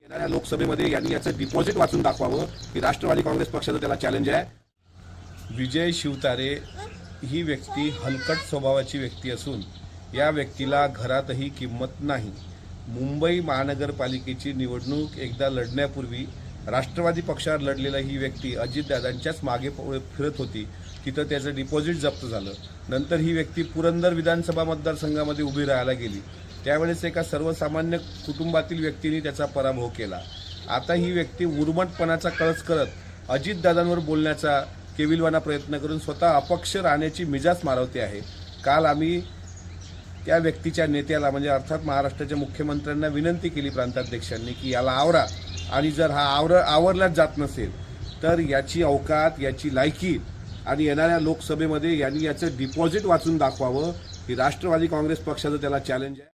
येणाऱ्या लोकसभेमध्ये यांनी याचं डिपॉझिट वाचून दाखवावं की राष्ट्रवादी काँग्रेस पक्षाचं त्याला चॅलेंज आहे। विजय शिवतारे ही व्यक्ती हलकट स्वभावाची व्यक्ती असून या व्यक्तीला घरातही किंमत नाही। मुंबई महानगरपालिकेची निवडणूक एकदा लढण्यापूर्वी राष्ट्रवादी पक्षावर लढलेला ही व्यक्ती अजितदादांच्याच मागे फिरत होती। तिथं त्याचं डिपॉझिट जप्त झालं। नंतर ही व्यक्ती पुरंदर विधानसभा मतदारसंघामध्ये उभी राहायला गेली। त्यावेळेस एका सर्वसामान्य कुटुंबातील व्यक्तीने त्याचा पराभव केला। आता ही व्यक्ती उर्मटपणाचा कळस करत अजितदादांवर बोलण्याचा केविलवाना प्रयत्न करून स्वतः अपक्ष राहण्याची मिजाज मारवते आहे। काल आम्ही त्या व्यक्तीच्या नेत्याला म्हणजे अर्थात महाराष्ट्राच्या मुख्यमंत्र्यांना विनंती केली प्रांताध्यक्षांनी की याला आवरा, आणि जर हा आवरलाच जात नसेल तर याची औकात, याची लायकी आणि येणाऱ्या लोकसभेमध्ये यांनी याचं डिपॉझिट वाचून दाखवावं की राष्ट्रवादी काँग्रेस पक्षाचं त्याला चॅलेंज आहे।